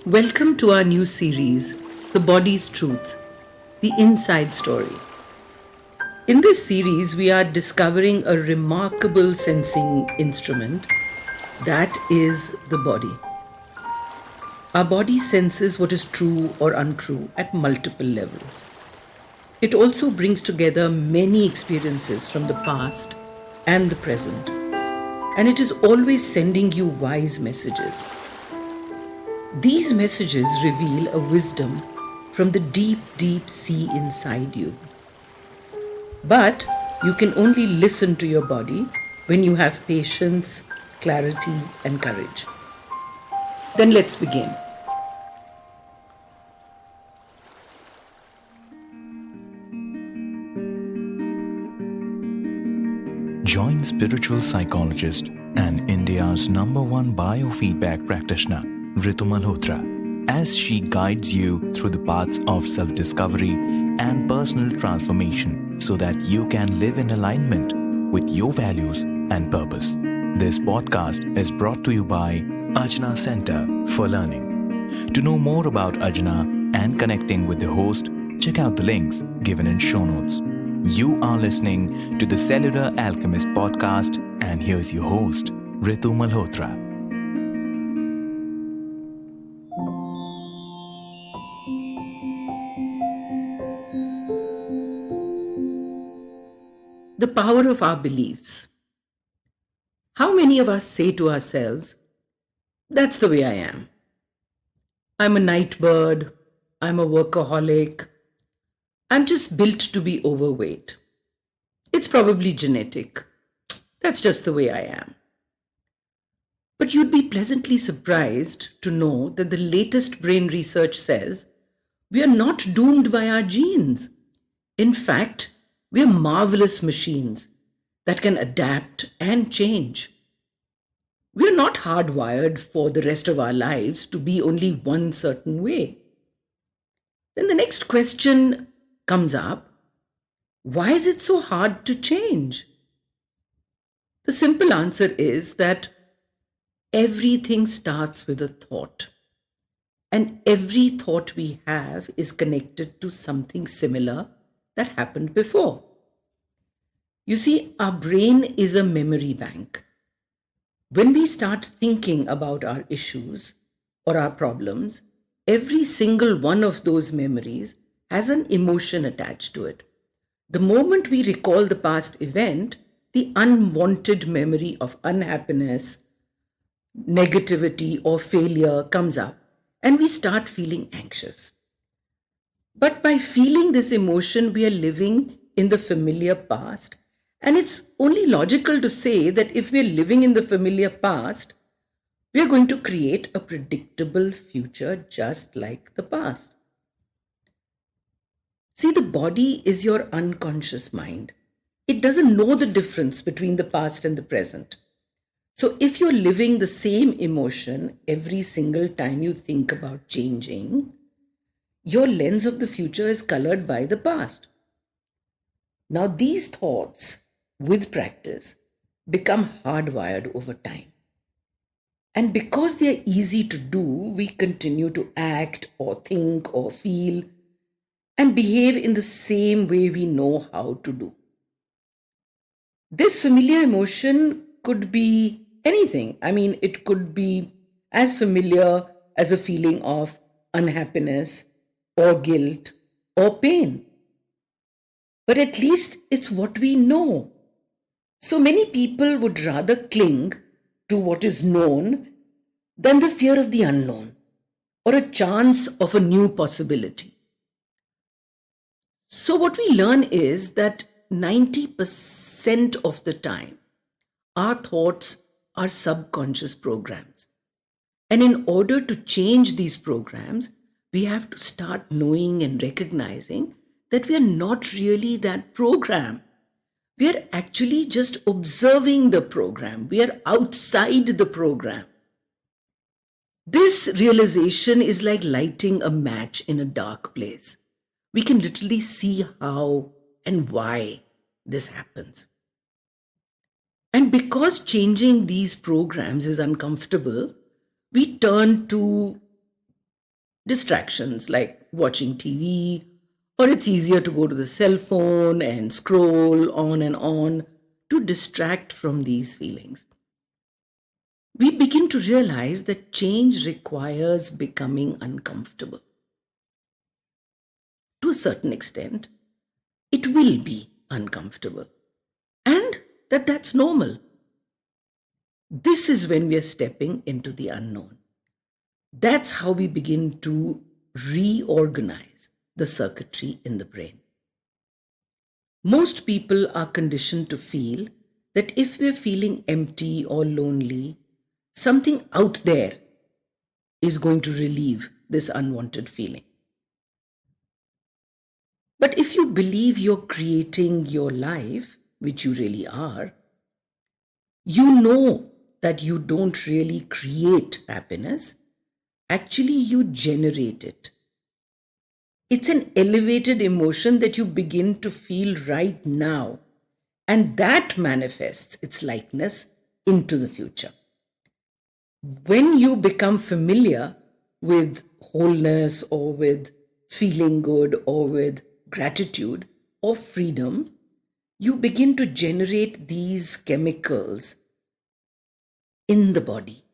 Welcome to our new series, The Body's Truth, The Inside Story. In this series, we are discovering a remarkable sensing instrument that is the body. Our body senses what is true or untrue at multiple levels. It also brings together many experiences from the past and the present, and it is always sending you wise messages. These messages reveal a wisdom from the deep, deep sea inside you. But you can only listen to your body when you have patience, clarity, and courage. Then let's begin. Join spiritual psychologist and India's #1 biofeedback practitioner, Ritu Malhotra, as she guides you through the paths of self-discovery and personal transformation so that you can live in alignment with your values and purpose. This podcast is brought to you by Ajna Center for Learning. To know more about Ajna and connecting with the host, check out the links given in show notes. You are listening to the Cellular Alchemist podcast, and here's your host, Ritu Malhotra. The power of our beliefs. How many of us say to ourselves, "That's the way I am. I'm a night bird. I'm a workaholic. I'm just built to be overweight. It's probably genetic. That's just the way I am." But you'd be pleasantly surprised to know that the latest brain research says we are not doomed by our genes. In fact, we are marvelous machines that can adapt and change. We are not hardwired for the rest of our lives to be only one certain way. Then the next question comes up: why is it so hard to change? The simple answer is that everything starts with a thought, and every thought we have is connected to something similar that happened before. You see, our brain is a memory bank. When we start thinking about our issues or our problems, every single one of those memories has an emotion attached to it. The moment we recall the past event, the unwanted memory of unhappiness, negativity, or failure comes up, and we start feeling anxious. But by feeling this emotion, we are living in the familiar past, and it's only logical to say that if we're living in the familiar past, we are going to create a predictable future just like the past. See, the body is your unconscious mind. It doesn't know the difference between the past and the present. So if you're living the same emotion every single time you think about changing, your lens of the future is colored by the past. Now, these thoughts, with practice, become hardwired over time. And because they are easy to do, we continue to act or think or feel and behave in the same way we know how to do. This familiar emotion could be anything. It could be as familiar as a feeling of unhappiness or guilt or pain. But at least it's what we know. So many people would rather cling to what is known than the fear of the unknown or a chance of a new possibility. So what we learn is that 90% of the time, our thoughts are subconscious programs. And in order to change these programs, we have to start knowing and recognizing that we are not really that program. We are actually just observing the program. We are outside the program. This realization is like lighting a match in a dark place. We can literally see how and why this happens. And because changing these programs is uncomfortable, we turn to Distractions like watching TV, or it's easier to go to the cell phone and scroll on and on to distract from these feelings. We begin to realize that change requires becoming uncomfortable. To a certain extent, it will be uncomfortable, and that's normal. This is when we are stepping into the unknown. That's how we begin to reorganize the circuitry in the brain. Most people are conditioned to feel that if we're feeling empty or lonely, something out there is going to relieve this unwanted feeling. But if you believe you're creating your life, which you really are, you know that you don't really create happiness. Actually, you generate it. It's an elevated emotion that you begin to feel right now, and that manifests its likeness into the future. When you become familiar with wholeness or with feeling good or with gratitude or freedom, you begin to generate these chemicals in the body.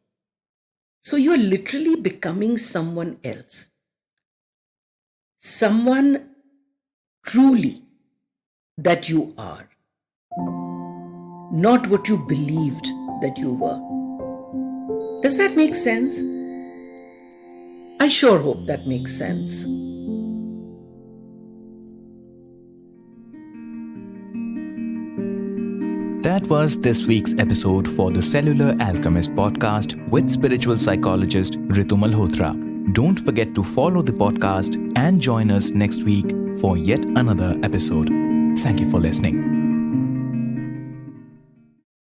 So you're literally becoming someone else. Someone truly that you are. Not what you believed that you were. Does that make sense? I sure hope that makes sense. That was this week's episode for the Cellular Alchemist podcast with spiritual psychologist Ritu Malhotra. Don't forget to follow the podcast and join us next week for yet another episode. Thank you for listening.